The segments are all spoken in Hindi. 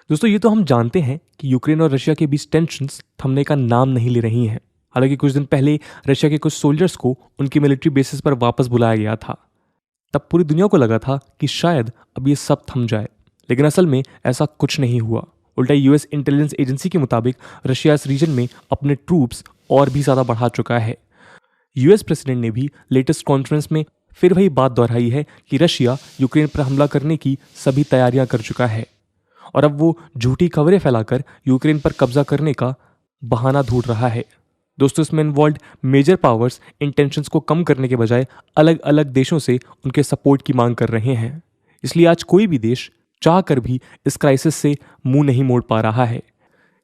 दोस्तों ये तो हम जानते हैं कि यूक्रेन और रशिया के बीच टेंशन्स थमने का नाम नहीं ले रही हैं। हालांकि कुछ दिन पहले रशिया के कुछ सोल्जर्स को उनकी मिलिट्री बेसिस पर वापस बुलाया गया था। तब पूरी दुनिया को लगा था कि शायद अब ये सब थम जाए, लेकिन असल में ऐसा कुछ नहीं हुआ। उल्टा यूएस इंटेलिजेंस एजेंसी के मुताबिक रशिया इस रीजन में अपने ट्रूप्स और भी ज़्यादा बढ़ा चुका है। यूएस प्रेसिडेंट ने भी लेटेस्ट कॉन्फ्रेंस में फिर वही बात दोहराई है कि रशिया यूक्रेन पर हमला करने की सभी तैयारियां कर चुका है और अब वो झूठी खबरें फैलाकर यूक्रेन पर कब्जा करने का बहाना ढूंढ रहा है। दोस्तों इसमें involve major powers in tensions को कम करने के बजाय अलग अलग देशों से उनके सपोर्ट की मांग कर रहे हैं। इसलिए आज कोई भी देश चाह कर भी इस क्राइसिस से मुंह नहीं मोड़ पा रहा है।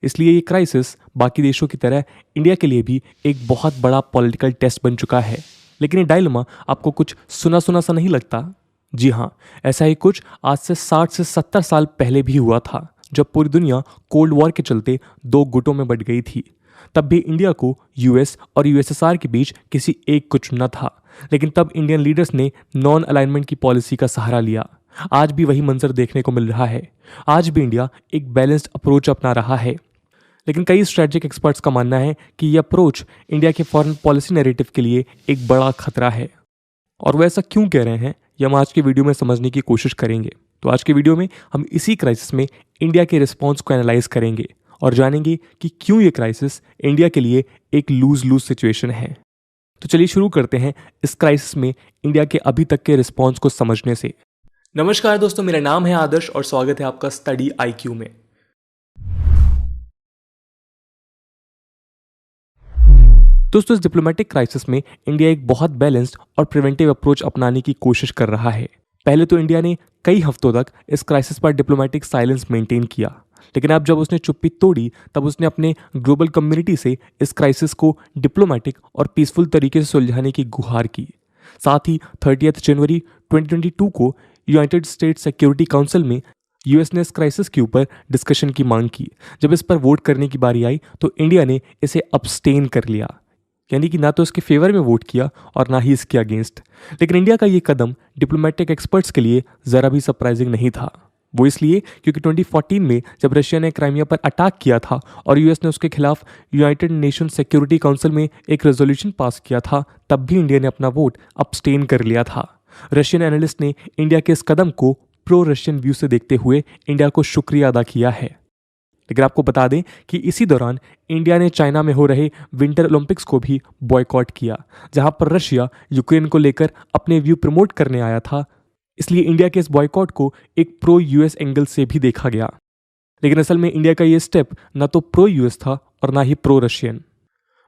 इसलिए ये क्राइसिस बाकी देशों की तरह इंडिया के लिए भी एक बहुत बड़ा पॉलिटिकल टेस्ट बन चुका है। लेकिन ये डायलेमा आपको कुछ सुना सुना सा नहीं लगता? जी हाँ, ऐसा ही कुछ आज से 60 से 70 साल पहले भी हुआ था, जब पूरी दुनिया कोल्ड वॉर के चलते दो गुटों में बंट गई थी। तब भी इंडिया को यूएस और यूएसएसआर के बीच किसी एक को चुनना था, लेकिन तब इंडियन लीडर्स ने नॉन अलाइनमेंट की पॉलिसी का सहारा लिया। आज भी वही मंजर देखने को मिल रहा है। आज भी इंडिया एक बैलेंस्ड अप्रोच अपना रहा है, लेकिन कई स्ट्रेटेजिक एक्सपर्ट्स का मानना है कि यह अप्रोच इंडिया के फॉरेन पॉलिसी नैरेटिव के लिए एक बड़ा खतरा है। और वो ऐसा क्यों कह रहे हैं, ये हम आज के वीडियो में समझने की कोशिश करेंगे। तो आज के वीडियो में हम इसी क्राइसिस में इंडिया के रिस्पॉन्स को एनालाइज करेंगे और जानेंगे कि क्यों ये क्राइसिस इंडिया के लिए एक लूज लूज सिचुएशन है। तो चलिए शुरू करते हैं इस क्राइसिस में इंडिया के अभी तक के रिस्पॉन्स को समझने से। नमस्कार दोस्तों, मेरा नाम है आदर्श और स्वागत है आपका स्टडी IQ में। दोस्तों इस डिप्लोमेटिक क्राइसिस में इंडिया एक बहुत बैलेंस्ड और प्रिवेंटिव अप्रोच अपनाने की कोशिश कर रहा है। पहले तो इंडिया ने कई हफ्तों तक इस क्राइसिस पर डिप्लोमेटिक साइलेंस मेंटेन किया, लेकिन अब जब उसने चुप्पी तोड़ी तब उसने अपने ग्लोबल कम्युनिटी से इस क्राइसिस को डिप्लोमेटिक और पीसफुल तरीके से सुलझाने की गुहार की। साथ ही 30 जनवरी 2022 को यूनाइटेड स्टेट्स सिक्योरिटी काउंसिल में यूएस ने इस क्राइसिस के ऊपर डिस्कशन की मांग की। जब इस पर वोट करने की बारी आई तो इंडिया ने इसे अब्सटेन कर लिया, यानी कि ना तो इसके फेवर में वोट किया और ना ही इसके अगेंस्ट। लेकिन इंडिया का ये कदम डिप्लोमेटिक एक्सपर्ट्स के लिए ज़रा भी सरप्राइजिंग नहीं था। वो इसलिए क्योंकि 2014 में जब रशिया ने क्राइमिया पर अटैक किया था और यूएस ने उसके खिलाफ यूनाइटेड नेशन सिक्योरिटी काउंसिल में एक रेजोल्यूशन पास किया था, तब भी इंडिया ने अपना वोट अब्सटेन कर लिया था। रशियन एनालिस्ट ने इंडिया के इस कदम को प्रो रशियन व्यू से देखते हुए इंडिया को शुक्रिया अदा किया है। लेकिन आपको बता दें कि इसी दौरान इंडिया ने चाइना में हो रहे विंटर ओलंपिक्स को भी बॉयकॉट किया, जहां पर रशिया यूक्रेन को लेकर अपने व्यू प्रमोट करने आया था। इसलिए इंडिया के इस बॉयकॉट को एक प्रो यूएस एंगल से भी देखा गया। लेकिन असल में इंडिया का ये स्टेप न तो प्रो यूएस था और ना ही प्रो रशियन,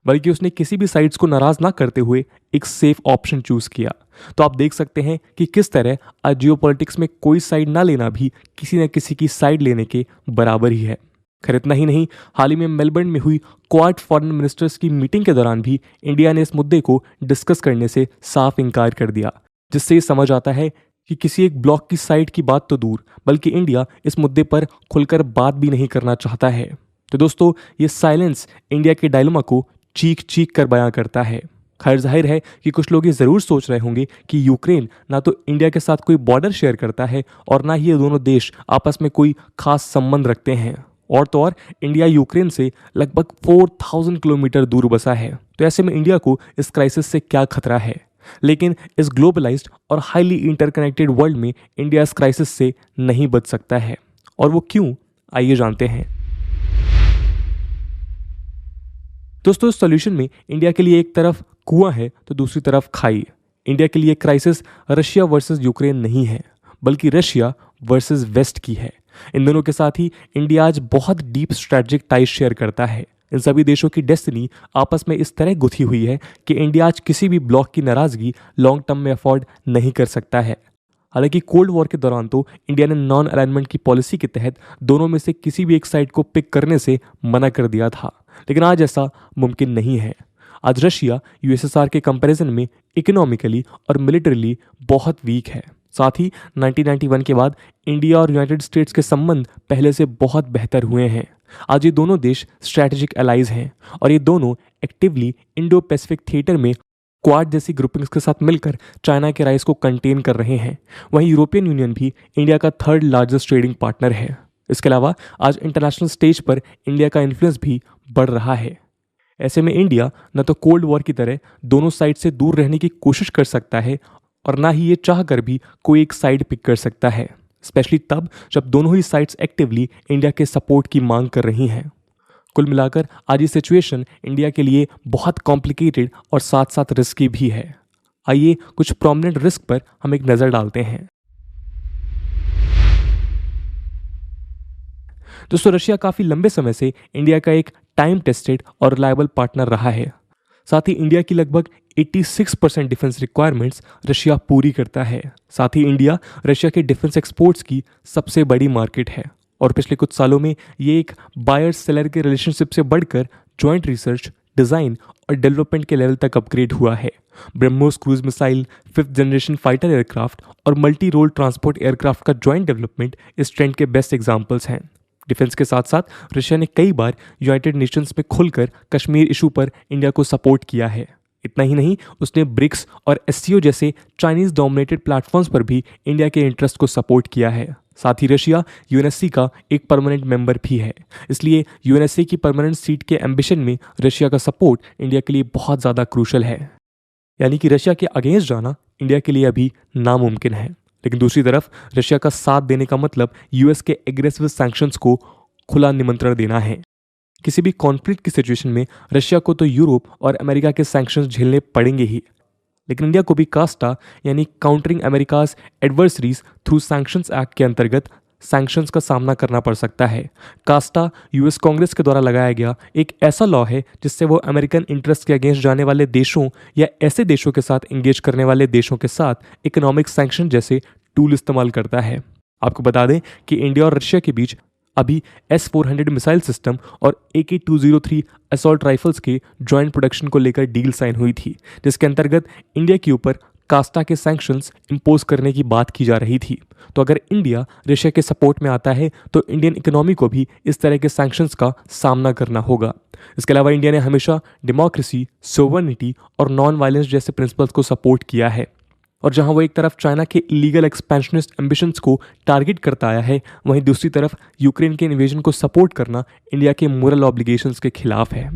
बल्कि उसने किसी भी साइड्स को नाराज ना करते हुए एक सेफ ऑप्शन चूज किया। तो आप देख सकते हैं कि किस तरह आज जियोपॉलिटिक्स में कोई साइड ना लेना भी किसी न किसी की साइड लेने के बराबर ही है। खैर इतना ही नहीं, हाल ही में मेलबर्न में हुई क्वाड फॉरेन मिनिस्टर्स की मीटिंग के दौरान भी इंडिया ने इस मुद्दे को डिस्कस करने से साफ इनकार कर दिया, जिससे ये समझ आता है कि किसी एक ब्लॉक की साइड की बात तो दूर, बल्कि इंडिया इस मुद्दे पर खुलकर बात भी नहीं करना चाहता है। तो दोस्तों ये साइलेंस इंडिया के डायलेमा को चीख चीख कर बयां करता है। खैर जाहिर है कि कुछ लोग ये ज़रूर सोच रहे होंगे कि यूक्रेन ना तो इंडिया के साथ कोई बॉर्डर शेयर करता है और ना ही ये दोनों देश आपस में कोई खास संबंध रखते हैं, और तो और इंडिया यूक्रेन से लगभग 4000 किलोमीटर दूर बसा है। तो ऐसे में इंडिया को इस क्राइसिस से क्या खतरा है? लेकिन इस ग्लोबलाइज्ड और हाईली इंटरकनेक्टेड वर्ल्ड में इंडिया इस क्राइसिस से नहीं बच सकता है। और वो क्यों, आइए जानते हैं। दोस्तों इस सॉल्यूशन में इंडिया के लिए एक तरफ कुआं है तो दूसरी तरफ खाई। इंडिया के लिए क्राइसिस रशिया वर्सेस यूक्रेन नहीं है, बल्कि रशिया वर्सेस वेस्ट की है। इन दोनों के साथ ही इंडिया आज बहुत डीप स्ट्रेटेजिक टाइज शेयर करता है। इन सभी देशों की डेस्टिनी आपस में इस तरह गुथी हुई है कि इंडिया आज किसी भी ब्लॉक की नाराजगी लॉन्ग टर्म में अफोर्ड नहीं कर सकता है। हालांकि कोल्ड वॉर के दौरान तो इंडिया ने नॉन अलाइनमेंट की पॉलिसी के तहत दोनों में से किसी भी एक साइड को पिक करने से मना कर दिया था, लेकिन आज ऐसा मुमकिन नहीं है। आज रशिया यूएसएसआर के कंपैरिजन में इकोनॉमिकली और मिलिटरीली बहुत वीक है। साथ ही 1991 के बाद इंडिया और यूनाइटेड स्टेट्स के संबंध पहले से बहुत बेहतर हुए हैं। आज ये दोनों देश स्ट्रैटेजिक एलाइज हैं और ये दोनों एक्टिवली इंडो पैसिफिक थिएटर में क्वाड जैसी ग्रुपिंग्स के साथ मिलकर चाइना के राइज को कंटेन कर रहे हैं। वहीं यूरोपियन यूनियन भी इंडिया का 3rd लार्जेस्ट ट्रेडिंग पार्टनर है। इसके अलावा आज इंटरनेशनल स्टेज पर इंडिया का इन्फ्लुएंस भी बढ़ रहा है। ऐसे में इंडिया न तो कोल्ड वॉर की तरह दोनों साइड से दूर रहने की कोशिश कर सकता है और ना ही ये चाह कर भी कोई एक साइड पिक कर सकता है, स्पेशली तब जब दोनों ही साइड्स एक्टिवली इंडिया के सपोर्ट की मांग कर रही हैं। कुल मिलाकर आज ये सिचुएशन इंडिया के लिए बहुत कॉम्प्लिकेटेड और साथ साथ रिस्की भी है। आइए कुछ प्रोमिनेंट रिस्क पर हम एक नज़र डालते हैं। दोस्तों, रशिया काफ़ी लंबे समय से इंडिया का एक टाइम टेस्टेड और रिलायबल पार्टनर रहा है। साथ ही इंडिया की लगभग 86% डिफेंस रिक्वायरमेंट्स रशिया पूरी करता है। साथ ही इंडिया रशिया के डिफेंस एक्सपोर्ट्स की सबसे बड़ी मार्केट है और पिछले कुछ सालों में ये एक बायर सेलर के रिलेशनशिप से बढ़कर जॉइंट रिसर्च, डिज़ाइन और डेवलपमेंट के लेवल तक अपग्रेड हुआ है। BrahMos cruise missile, 5th generation fighter aircraft और मल्टी रोल ट्रांसपोर्ट एयरक्राफ्ट का जॉइंट डेवलपमेंट इस ट्रेंड के बेस्ट एग्जाम्पल्स हैं। डिफेंस के साथ साथ रशिया ने कई बार यूनाइटेड नेशंस में खुलकर कश्मीर इशू पर इंडिया को सपोर्ट किया है। इतना ही नहीं, उसने ब्रिक्स और एससीओ जैसे चाइनीज डोमिनेटेड प्लेटफॉर्म्स पर भी इंडिया के इंटरेस्ट को सपोर्ट किया है। साथ ही रशिया यूएनएससी का एक परमानेंट मेंबर भी है, इसलिए यूएनएससी की परमानेंट सीट के एम्बिशन में रशिया का सपोर्ट इंडिया के लिए बहुत ज़्यादा क्रूशल है। यानी कि रशिया के अगेंस्ट जाना इंडिया के लिए अभी नामुमकिन है। लेकिन दूसरी तरफ रशिया का साथ देने का मतलब यूएस के एग्रेसिव सैंक्शंस को खुला निमंत्रण देना है। किसी भी कॉन्फ्लिक्ट की सिचुएशन में रशिया को तो यूरोप और अमेरिका के सैंक्शंस झेलने पड़ेंगे ही, लेकिन इंडिया को भी कास्टा यानी countering America's adversaries through sanctions act के अंतर्गत सैंक्शंस का सामना करना पड़ सकता है। कास्टा यूएस कांग्रेस के द्वारा लगाया गया एक ऐसा लॉ है जिससे वो अमेरिकन इंटरेस्ट के अगेंस्ट जाने वाले देशों या ऐसे देशों के साथ इंगेज करने वाले देशों के साथ इकोनॉमिक सैंक्शन जैसे टूल इस्तेमाल करता है। आपको बता दें कि इंडिया और रशिया के बीच अभी S-400 मिसाइल सिस्टम और AK-203 असॉल्ट राइफल्स के जॉइंट प्रोडक्शन को लेकर डील साइन हुई थी, जिसके अंतर्गत इंडिया के ऊपर कास्टा के सैंक्शंस इंपोज करने की बात की जा रही थी। तो अगर इंडिया रशिया के सपोर्ट में आता है तो इंडियन इकोनॉमी को भी इस तरह के सैंक्शंस का सामना करना होगा। इसके अलावा इंडिया ने हमेशा डेमोक्रेसी, सोवरेनिटी और नॉन वायलेंस जैसे प्रिंसिपल्स को सपोर्ट किया है, और जहां वो एक तरफ चाइना के इलीगल एक्सपेंशनिस्ट एम्बिशंस को टारगेट करता आया है, वहीं दूसरी तरफ यूक्रेन के इन्वेजन को सपोर्ट करना इंडिया के मोरल ऑब्लिगेशंस के खिलाफ है।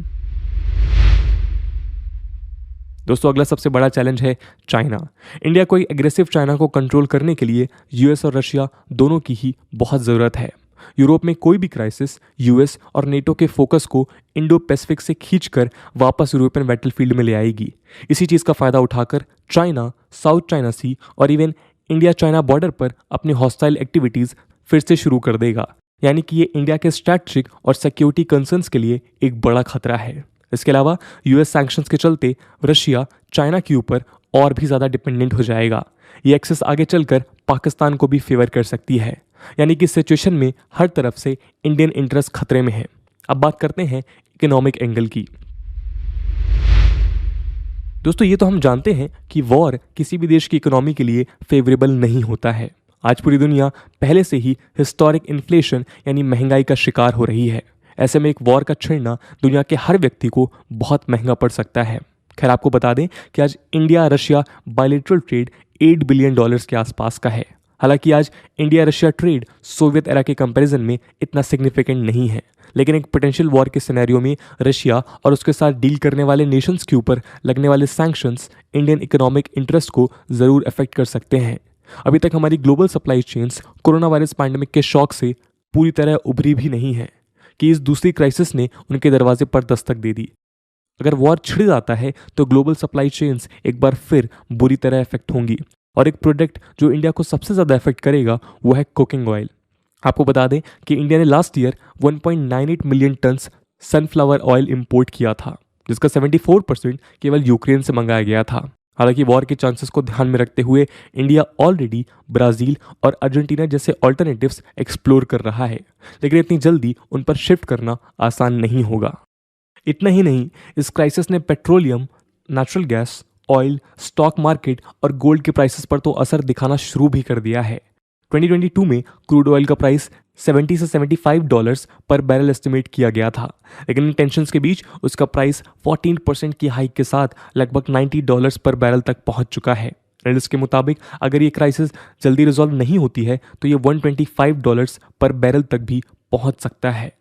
दोस्तों, अगला सबसे बड़ा चैलेंज है चाइना। इंडिया को एक एग्रेसिव चाइना को कंट्रोल करने के लिए यूएस और रशिया दोनों की ही बहुत ज़रूरत है। यूरोप में कोई भी क्राइसिस यूएस और नेटो के फोकस को इंडो पैसिफिक से खींचकर वापस यूरोपियन बैटलफील्ड में ले आएगी। इसी चीज़ का फ़ायदा उठाकर चाइना साउथ चाइना सी और इवन इंडिया चाइना बॉर्डर पर अपनी हॉस्टाइल एक्टिविटीज़ फिर से शुरू कर देगा। यानी कि ये इंडिया के स्ट्रैटेजिक और सिक्योरिटी कंसर्न्स के लिए एक बड़ा खतरा है। इसके अलावा यूएस सैंक्शंस के चलते रशिया चाइना के ऊपर और भी ज़्यादा डिपेंडेंट हो जाएगा। ये एक्सेस आगे चलकर पाकिस्तान को भी फेवर कर सकती है। यानी कि सिचुएशन में हर तरफ से इंडियन इंटरेस्ट खतरे में है। अब बात करते हैं इकोनॉमिक एंगल की। दोस्तों, ये तो हम जानते हैं कि वॉर किसी भी देश की इकोनॉमी के लिए फेवरेबल नहीं होता है। आज पूरी दुनिया पहले से ही हिस्टोरिक इन्फ्लेशन यानी महंगाई का शिकार हो रही है। ऐसे में एक वॉर का छिड़ना दुनिया के हर व्यक्ति को बहुत महंगा पड़ सकता है। खैर, आपको बता दें कि आज India Russia bilateral trade $8 billion के आसपास का है। हालांकि आज India Russia trade Soviet era के कंपैरिजन में इतना सिग्निफिकेंट नहीं है, लेकिन एक पोटेंशियल वॉर के सिनेरियो में रशिया और उसके साथ डील करने वाले नेशंस के ऊपर लगने वाले सैंक्शंस इंडियन इकोनॉमिक इंटरेस्ट को ज़रूर अफेक्ट कर सकते हैं। अभी तक हमारी global supply chains corona virus pandemic के शॉक से पूरी तरह उभरी भी नहीं है कि इस दूसरी क्राइसिस ने उनके दरवाजे पर दस्तक दे दी। अगर वॉर छिड़ जाता है तो ग्लोबल सप्लाई चेन्स एक बार फिर बुरी तरह इफेक्ट होंगी, और एक प्रोडक्ट जो इंडिया को सबसे ज़्यादा इफेक्ट करेगा वो है कुकिंग ऑयल। आपको बता दें कि इंडिया ने last year 1.98 million turns sunflower oil import किया था, जिसका 74% केवल यूक्रेन से मंगाया गया था। हालांकि वॉर के चांसेस को ध्यान में रखते हुए इंडिया ऑलरेडी ब्राज़ील और अर्जेंटीना जैसे ऑल्टरनेटिव्स एक्सप्लोर कर रहा है, लेकिन इतनी जल्दी उन पर शिफ्ट करना आसान नहीं होगा। इतना ही नहीं, इस क्राइसिस ने petroleum, natural gas, oil, stock market और गोल्ड के प्राइसेस पर तो असर दिखाना शुरू भी कर दिया है। 2022 में क्रूड ऑयल का प्राइस $70 से $75 पर बैरल एस्टिमेट किया गया था, लेकिन इन टेंशंस के बीच उसका प्राइस 14% की हाइक के साथ लगभग $90 पर बैरल तक पहुंच चुका है। एनालिस्ट के मुताबिक अगर ये क्राइसिस जल्दी रिजॉल्व नहीं होती है तो ये $125 पर बैरल तक भी पहुंच सकता है।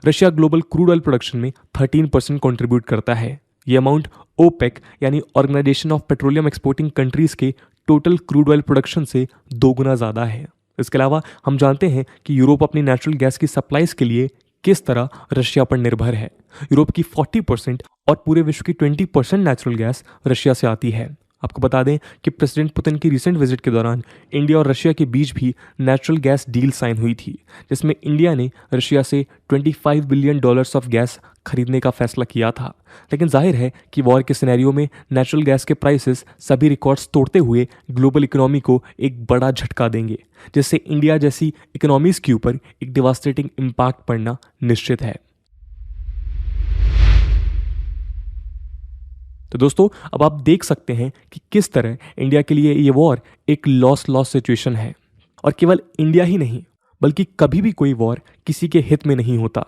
Russia global crude oil production में 13% कंट्रीब्यूट करता है। ये अमाउंट ओपेक यानी organisation of petroleum exporting countries के टोटल क्रूड ऑयल प्रोडक्शन से 2 गुना ज़्यादा है। इसके अलावा हम जानते हैं कि यूरोप अपनी नेचुरल गैस की सप्लाईज के लिए किस तरह रशिया पर निर्भर है। यूरोप की 40% और पूरे विश्व की 20% नेचुरल गैस रशिया से आती है। आपको बता दें कि प्रेसिडेंट पुतिन की रिसेंट विजिट के दौरान इंडिया और रशिया के बीच भी नेचुरल गैस डील साइन हुई थी, जिसमें इंडिया ने रशिया से $25 बिलियन ऑफ गैस खरीदने का फैसला किया था। लेकिन जाहिर है कि वॉर के सिनेरियो में नेचुरल गैस के प्राइसेस सभी रिकॉर्ड्स तोड़ते हुए ग्लोबल इकोनॉमी को एक बड़ा झटका देंगे, जिससे इंडिया जैसी इकोनॉमीज के ऊपर एक डिवास्टेटिंग इम्पैक्ट पड़ना निश्चित है। तो दोस्तों, अब आप देख सकते हैं कि किस तरह इंडिया के लिए ये वॉर एक लॉस सिचुएशन है। और केवल इंडिया ही नहीं, बल्कि कभी भी कोई वॉर किसी के हित में नहीं होता।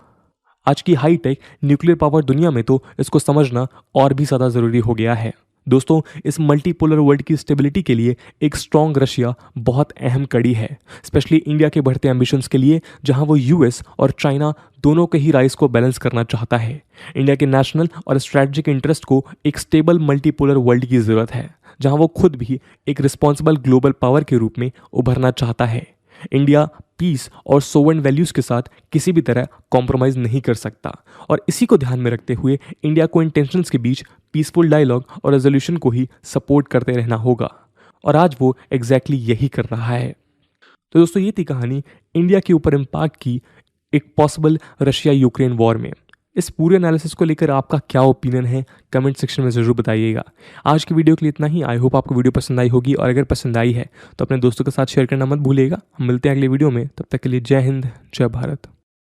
आज की हाईटेक न्यूक्लियर पावर दुनिया में तो इसको समझना और भी ज़्यादा ज़रूरी हो गया है। दोस्तों, इस मल्टीपोलर वर्ल्ड की स्टेबिलिटी के लिए एक स्ट्रॉन्ग रशिया बहुत अहम कड़ी है, स्पेशली इंडिया के बढ़ते एम्बिशंस के लिए, जहां वो यूएस और चाइना दोनों के ही राइज को बैलेंस करना चाहता है। इंडिया के नेशनल और स्ट्रैटेजिक इंटरेस्ट को एक स्टेबल मल्टीपोलर वर्ल्ड की ज़रूरत है, जहां वो खुद भी एक रिस्पॉन्सिबल ग्लोबल पावर के रूप में उभरना चाहता है। इंडिया पीस और सोवरेन वैल्यूज के साथ किसी भी तरह कॉम्प्रोमाइज़ नहीं कर सकता, और इसी को ध्यान में रखते हुए इंडिया को इन टेंशंस के बीच पीसफुल डायलॉग और रेजोल्यूशन को ही सपोर्ट करते रहना होगा, और आज वो एग्जैक्टली यही कर रहा है। तो दोस्तों, ये थी कहानी इंडिया के ऊपर इम्पैक्ट की एक पॉसिबल रशिया यूक्रेन वॉर में। इस पूरे एनालिसिस को लेकर आपका क्या ओपिनियन है, कमेंट सेक्शन में ज़रूर बताइएगा। आज की वीडियो के लिए इतना ही। आई होप आपको वीडियो पसंद आई होगी, और अगर पसंद आई है तो अपने दोस्तों के साथ शेयर करना मत भूलिएगा। हम मिलते हैं अगले वीडियो में, तब तक के लिए जय हिंद, जय भारत।